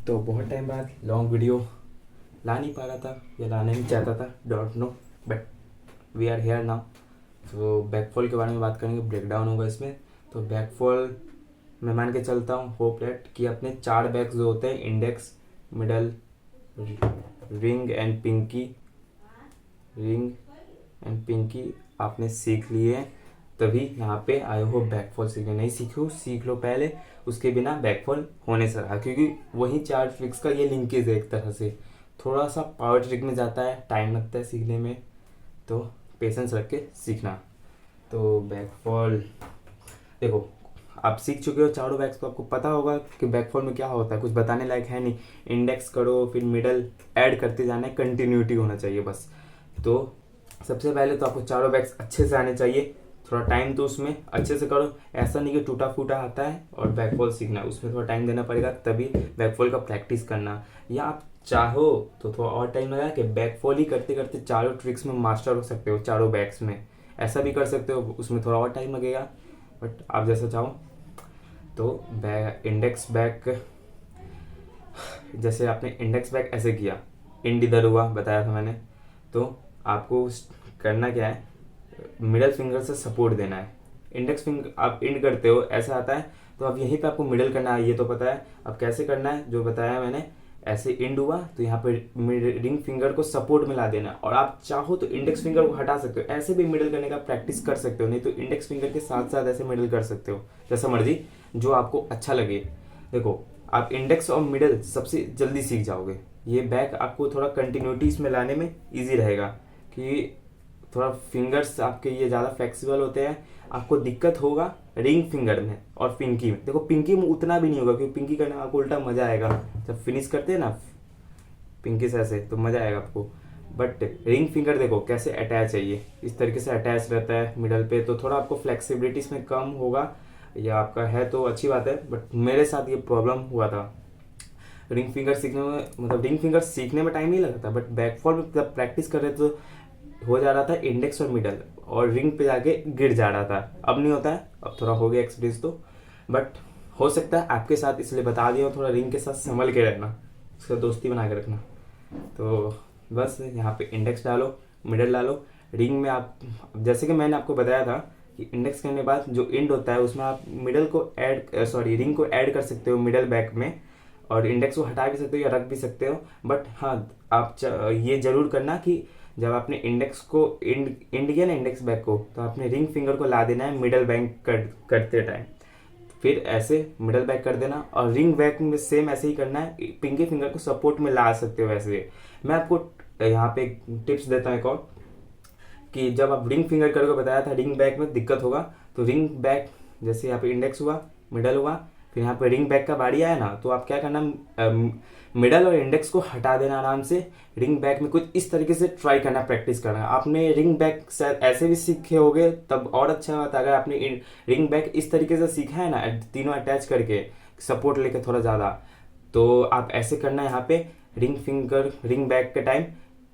तो बहुत टाइम बाद लॉन्ग वीडियो ला नहीं पा रहा था या लाना नहीं चाहता था, don't know, but we are here now. तो बैकफॉल के बारे में बात करेंगे, ब्रेकडाउन होगा इसमें। तो बैकफॉल मैं मान के चलता हूँ, होप डेट कि अपने 4 बैक्स जो होते हैं, index, middle, ring and pinky, ring and pinky आपने सीख लिए हैं, तभी यहाँ पे आए हो बैकफॉल सीखने। नहीं सीखे हो, सीख लो पहले, उसके बिना बैकफॉल होने से रहा, क्योंकि वही 4 ट्रिक्स का ये लिंकेज है एक तरह से। थोड़ा सा पावर ट्रिक में जाता है, टाइम लगता है सीखने में, तो पेशेंस रख के सीखना। तो बैकफॉल देखो, आप सीख चुके हो चारों बैक्स, तो आपको पता होगा कि बैकफॉल में क्या होता है, कुछ बताने लायक है नहीं। इंडेक्स करो, फिर मिडल ऐड करते जाना है, कंटिन्यूटी होना चाहिए बस। तो सबसे पहले तो आपको चारों बैक्स अच्छे से आने चाहिए, थोड़ा टाइम तो उसमें अच्छे से करो। ऐसा नहीं कि टूटा फूटा आता है और बैकफॉल सीखना, उसमें थोड़ा टाइम देना पड़ेगा, तभी बैकफॉल का प्रैक्टिस करना। या आप चाहो तो थोड़ा और टाइम लगा के बैकफॉल ही करते करते चारों ट्रिक्स में मास्टर हो सकते हो, चारों बैक्स में। ऐसा भी कर सकते हो, उसमें थोड़ा और टाइम लगेगा, बट आप जैसा चाहो। तो इंडेक्स बैक, जैसे आपने इंडेक्स बैक ऐसे किया, इंड इधर हुआ, बताया था मैंने। तो आपको करना क्या है, मिडल फिंगर से सपोर्ट देना है। इंडेक्स फिंगर आप इंड करते हो, ऐसा आता है, तो अब यहीं पे आपको मिडल करना है, ये तो पता है। अब कैसे करना है जो बताया मैंने, ऐसे इंड हुआ तो यहाँ पे रिंग फिंगर को सपोर्ट में ला देना, और आप चाहो तो इंडेक्स फिंगर को हटा सकते हो, ऐसे भी मिडल करने का प्रैक्टिस कर सकते हो, नहीं तो इंडेक्स फिंगर के साथ साथ ऐसे मिडल कर सकते हो, जैसा मर्जी, जो आपको अच्छा लगे। देखो, आप इंडेक्स और मिडल सबसे जल्दी सीख जाओगे। ये बैक आपको थोड़ा कंटिन्यूटी इसमें लाने में ईजी रहेगा, कि थोड़ा फिंगर्स आपके ये ज़्यादा फ्लेक्सिबल होते हैं। आपको दिक्कत होगा रिंग फिंगर में और पिंकी में। देखो, पिंकी में उतना भी नहीं होगा, क्योंकि पिंकी करने में आपको उल्टा मज़ा आएगा, जब फिनिश करते हैं ना पिंकी से ऐसे, तो मज़ा आएगा आपको। बट रिंग फिंगर देखो कैसे अटैच है, ये इस तरीके से अटैच रहता है मिडल पे, तो थोड़ा आपको फ्लेक्सिबिलिटी इसमें कम होगा। या आपका है तो अच्छी बात है, बट मेरे साथ ये प्रॉब्लम हुआ था रिंग फिंगर सीखने में। मतलब रिंग फिंगर सीखने में टाइम नहीं लगता, बट बैकफॉल में जब प्रैक्टिस कर रहे थे तो हो जा रहा था इंडेक्स और मिडल, और रिंग पे जाके गिर जा रहा था। अब नहीं होता है, अब थोड़ा हो गया एक्सपीरियंस तो, बट हो सकता है आपके साथ, इसलिए बता दिया। थोड़ा रिंग के साथ संभल के रहना, उसका दोस्ती बना के रखना। तो बस यहाँ पे इंडेक्स डालो, मिडल डालो, रिंग में आप, जैसे कि मैंने आपको बताया था कि इंडेक्स करने के बाद जो इंड होता है उसमें आप मिडल को ऐड, सॉरी, रिंग को ऐड कर सकते हो मिडल बैक में, और इंडेक्स को हटा भी सकते हो या रख भी सकते हो। बट हाँ, आप ये जरूर करना कि जब आपने इंडेक्स को इंड किया ना, इंडेक्स बैक को, तो आपने रिंग फिंगर को ला देना है मिडल बैक करते टाइम, फिर ऐसे मिडल बैक कर देना। और रिंग बैक में सेम ऐसे ही करना है, पिंकी फिंगर को सपोर्ट में ला सकते हो वैसे। मैं आपको यहाँ पे टिप्स देता हूँ एक और, कि जब आप रिंग फिंगर करोगे, बताया था रिंग बैक में दिक्कत होगा, तो रिंग बैक जैसे यहाँ पे इंडेक्स हुआ, मिडल हुआ, फिर यहाँ पे रिंग बैक का बारी आया ना, तो आप क्या करना, मिडल और इंडेक्स को हटा देना आराम से। रिंग बैक में कुछ इस तरीके से ट्राई करना, प्रैक्टिस करना। आपने रिंग बैक शायद ऐसे भी सीखे होगे, तब और अच्छा होता। अगर आपने रिंग बैक इस तरीके से सीखा है ना, तीनों अटैच करके, सपोर्ट लेके थोड़ा ज़्यादा, तो आप ऐसे करना यहाँ पे रिंग फिंगर, रिंग बैक के टाइम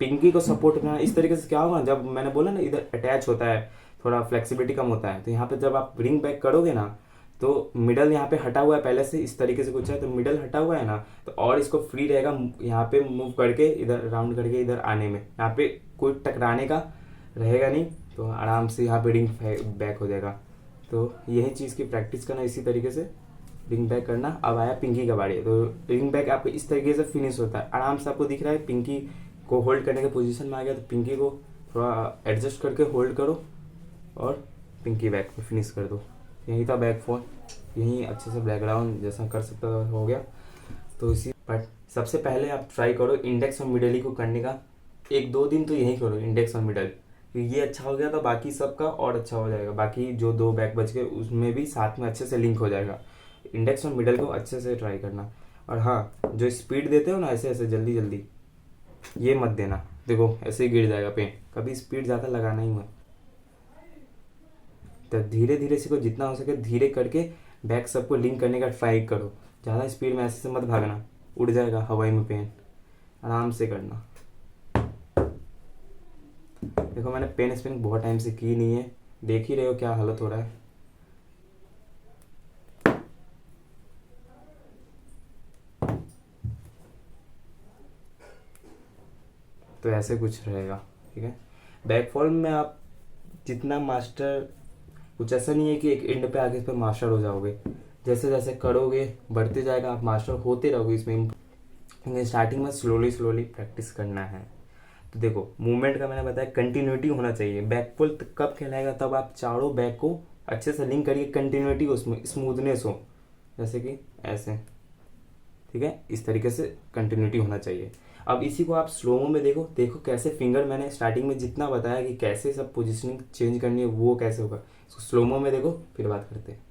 पिंकी को सपोर्ट करना। इस तरीके से क्या होगा, जब मैंने बोला ना इधर अटैच होता है, थोड़ा फ्लेक्सिबिलिटी कम होता है, तो यहाँ पे जब आप रिंग बैक करोगे ना, तो मिडल यहाँ पे हटा हुआ है पहले से, इस तरीके से कुछ है, तो मिडल हटा हुआ है ना, तो और इसको फ्री रहेगा यहाँ पे मूव करके, इधर राउंड करके इधर आने में, यहाँ पे कोई टकराने का रहेगा नहीं, तो आराम से यहाँ पे रिंग बैक हो जाएगा। तो यही चीज़ की प्रैक्टिस करना, इसी तरीके से रिंग बैक करना। अब आया पिंकी का बारी, तो रिंग बैक आपको इस तरीके से फिनिश होता है, आराम से आपको दिख रहा है पिंकी को होल्ड करने के पोजीशन में आ गया, तो पिंकी को थोड़ा एडजस्ट करके होल्ड करो और पिंकी बैक में फिनिश कर दो। यही था बैक फोन, यही अच्छे से बैकग्राउंड जैसा कर सकता था हो गया। तो इसी, बट सबसे पहले आप ट्राई करो इंडेक्स और मिडल ही को करने का, 1-2 दिन तो यही करो इंडेक्स और मिडल। ये अच्छा हो गया तो बाकी सबका और अच्छा हो जाएगा, बाकी जो 2 बैक बच गए उसमें भी साथ में अच्छे से लिंक हो जाएगा। इंडेक्स और मिडल को अच्छे से ट्राई करना। और हाँ, जो स्पीड देते हो ना ऐसे ऐसे जल्दी जल्दी, ये मत देना। देखो ऐसे ही गिर जाएगा पेन, कभी स्पीड ज़्यादा लगाना ही मत। तो धीरे धीरे सीखो, जितना हो सके धीरे करके बैक सबको लिंक करने का ट्राई करो। ज़्यादा स्पीड में ऐसे से मत भागना, उड़ जाएगा हवाई में पेन, आराम से करना। देखो, मैंने पेन स्पिन बहुत टाइम से की नहीं है, देख ही रहे हो क्या हालत हो रहा है। तो ऐसे कुछ रहेगा, ठीक है। बैक फॉल में आप जितना मास्टर, कुछ ऐसा नहीं है कि एक एंड पे आके इस पर मास्टर हो जाओगे, जैसे जैसे करोगे बढ़ते जाएगा, आप मास्टर होते रहोगे इसमें। स्टार्टिंग में स्लोली स्लोली प्रैक्टिस करना है। तो देखो मूवमेंट का मैंने बताया, कंटिन्यूटी होना चाहिए। बैक पुल कब कहलाएगा, तब आप चारों बैक को अच्छे से लिंक करिए, कंटिन्यूटी उसमें स्मूथनेस हो, जैसे कि ऐसे, ठीक है, इस तरीके से कंटिन्यूटी होना चाहिए। अब इसी को आप स्लोमो में देखो, देखो कैसे फिंगर, मैंने स्टार्टिंग में जितना बताया कि कैसे सब पोजीशनिंग चेंज करनी है वो कैसे होगा, इसको स्लोमो में देखो, फिर बात करते हैं।